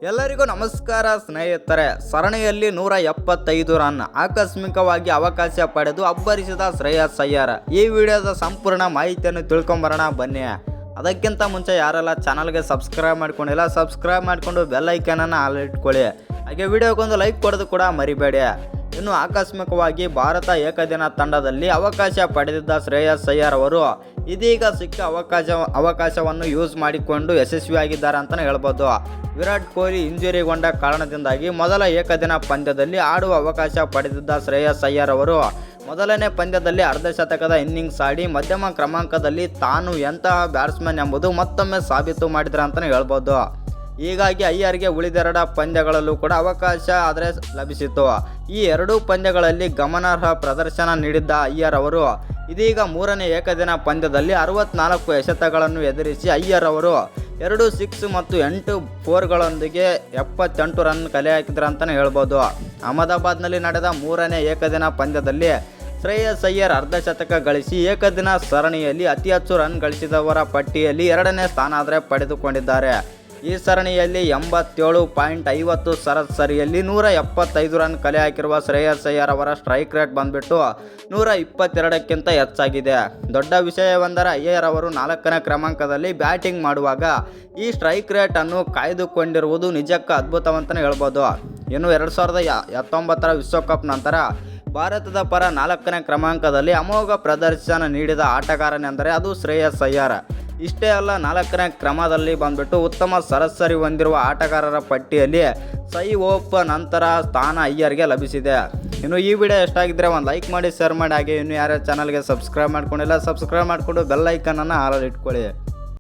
ಎಲ್ಲರಿಗೂ ನಮಸ್ಕಾರ ಸ್ನೇಹಿತರೆ. ಸರಣಿಯಲ್ಲಿ 175 ರನ್ ಆಕಸ್ಮಿಕವಾಗಿ ಅವಕಾಶ ಪಡೆದು ಅಬ್ಬರಿಸಿದ ಶ್ರೇಯಸ್ ಅಯ್ಯರ್. ಈ ವಿಡಿಯೋದ ಸಂಪೂರ್ಣ ಮಾಹಿತಿಯನ್ನು ತಿಳ್ಕೊಂಬರೋಣ ಬನ್ನಿ. ಅದಕ್ಕಿಂತ ಮುಂಚೆ ಯಾರೆಲ್ಲ ಚಾನಲ್ಗೆ ಸಬ್ಸ್ಕ್ರೈಬ್ ಮಾಡ್ಕೊಂಡಿಲ್ಲ ಸಬ್ಸ್ಕ್ರೈಬ್ ಮಾಡಿಕೊಂಡು ಬೆಲ್ ಐಕನನ್ನು ಆಲ್ ಇಟ್ಕೊಳ್ಳಿ. ಹಾಗೆ ವಿಡಿಯೋಗೊಂದು ಲೈಕ್ ಕೊಡೋದು ಕೂಡ ಮರಿಬೇಡಿ. ಇನ್ನು ಆಕಸ್ಮಿಕವಾಗಿ ಭಾರತ ಏಕದಿನ ತಂಡದಲ್ಲಿ ಅವಕಾಶ ಪಡೆದಿದ್ದ ಶ್ರೇಯಸ್ ಅಯ್ಯರ್ ಅವರು ಇದೀಗ ಸಿಕ್ಕ ಅವಕಾಶವನ್ನು ಯೂಸ್ ಮಾಡಿಕೊಂಡು ಯಶಸ್ವಿಯಾಗಿದ್ದಾರೆ ಅಂತಲೇ ಹೇಳ್ಬೋದು. ವಿರಾಟ್ ಕೊಹ್ಲಿ ಇಂಜುರಿಗೊಂಡ ಕಾರಣದಿಂದಾಗಿ ಮೊದಲ ಏಕದಿನ ಪಂದ್ಯದಲ್ಲಿ ಆಡುವ ಅವಕಾಶ ಪಡೆದಿದ್ದ ಶ್ರೇಯಸ್ ಅಯ್ಯರ್ ಅವರು ಮೊದಲನೇ ಪಂದ್ಯದಲ್ಲಿ ಅರ್ಧಶತಕದ ಇನ್ನಿಂಗ್ಸ್ ಆಡಿ ಮಧ್ಯಮ ಕ್ರಮಾಂಕದಲ್ಲಿ ತಾನು ಎಂತಹ ಬ್ಯಾಟ್ಸ್ಮನ್ ಎಂಬುದು ಮತ್ತೊಮ್ಮೆ ಸಾಬೀತು ಮಾಡಿದ್ರು ಅಂತಲೇ ಹೇಳ್ಬೋದು. ಹೀಗಾಗಿ ಅಯ್ಯರ್ಗೆ ಉಳಿದೆರಡ ಪಂದ್ಯಗಳಲ್ಲೂ ಕೂಡ ಅವಕಾಶ ಆದರೆ ಲಭಿಸಿತು. ಈ ಎರಡೂ ಪಂದ್ಯಗಳಲ್ಲಿ ಗಮನಾರ್ಹ ಪ್ರದರ್ಶನ ನೀಡಿದ್ದ ಅಯ್ಯರ್ ಅವರು ಇದೀಗ ಮೂರನೇ ಏಕದಿನ ಪಂದ್ಯದಲ್ಲಿ 64 ಎಸೆತಗಳನ್ನು ಎದುರಿಸಿ ಅಯ್ಯರ್ ಅವರು 2 6 ಮತ್ತು 8 4ಗಳೊಂದಿಗೆ 78 ರನ್ ಕಲೆ ಹಾಕಿದ್ರು ಅಂತಲೇ ಹೇಳ್ಬೋದು. ಅಹಮದಾಬಾದ್ನಲ್ಲಿ ನಡೆದ ಮೂರನೇ ಏಕದಿನ ಪಂದ್ಯದಲ್ಲಿ ಶ್ರೇಯಸ್ ಅಯ್ಯರ್ ಅರ್ಧಶತಕ ಗಳಿಸಿ ಏಕದಿನ ಸರಣಿಯಲ್ಲಿ ಅತಿ ಹೆಚ್ಚು ರನ್ ಗಳಿಸಿದವರ ಪಟ್ಟಿಯಲ್ಲಿ 2ನೇ ಸ್ಥಾನ ಆದರೆ ಪಡೆದುಕೊಂಡಿದ್ದಾರೆ. ಈ ಸರಣಿಯಲ್ಲಿ 87.50 ಸರಾಸರಿಯಲ್ಲಿ 175 ರನ್ ಕಲೆ ಹಾಕಿರುವ ಶ್ರೇಯಸ್ ಅಯ್ಯರ್ ಅವರ ಸ್ಟ್ರೈಕ್ ರೇಟ್ ಬಂದ್ಬಿಟ್ಟು 122ಕ್ಕಿಂತ ಹೆಚ್ಚಾಗಿದೆ. ದೊಡ್ಡ ವಿಷಯವೆಂದರೆ ಅಯ್ಯರ್ ಅವರು 4ನೇ ಕ್ರಮಾಂಕದಲ್ಲಿ ಬ್ಯಾಟಿಂಗ್ ಮಾಡುವಾಗ ಈ ಸ್ಟ್ರೈಕ್ ರೇಟನ್ನು ಕಾಯ್ದುಕೊಂಡಿರುವುದು ನಿಜಕ್ಕೂ ಅದ್ಭುತವಂತಲೇ ಹೇಳ್ಬೋದು. ಇನ್ನು 2019 ವಿಶ್ವಕಪ್ ನಂತರ ಭಾರತದ ಪರ 4ನೇ ಕ್ರಮಾಂಕದಲ್ಲಿ ಅಮೋಘ ಪ್ರದರ್ಶನ ನೀಡಿದ ಆಟಗಾರನೆಂದರೆ ಅದು ಶ್ರೇಯಸ್ ಅಯ್ಯರ್. ಇಷ್ಟೇ ಅಲ್ಲ, 4ನೇ ಕ್ರಮದಲ್ಲಿ ಬಂದ್ಬಿಟ್ಟು ಉತ್ತಮ ಸರಾಸರಿ ಹೊಂದಿರುವ ಆಟಗಾರರ ಪಟ್ಟಿಯಲ್ಲಿ ಸೈ ಓಪ್ ನಂತರ ಸ್ಥಾನ ಅಯ್ಯರ್ಗೆ ಲಭಿಸಿದೆ. ಇನ್ನು ಈ ವಿಡಿಯೋ ಎಷ್ಟಾಗಿದ್ದರೆ ಒಂದು ಲೈಕ್ ಮಾಡಿ, ಶೇರ್ ಮಾಡಿ. ಹಾಗೆ ಇನ್ನು ಯಾರ್ಯಾರು ಚಾನಲ್ಗೆ ಸಬ್ಸ್ಕ್ರೈಬ್ ಮಾಡ್ಕೊಂಡಿಲ್ಲ ಸಬ್ಸ್ಕ್ರೈಬ್ ಮಾಡಿಕೊಂಡು ಬೆಲ್ ಐಕನನ್ನು ಆಲ್ ಇಟ್ಕೊಳ್ಳಿ.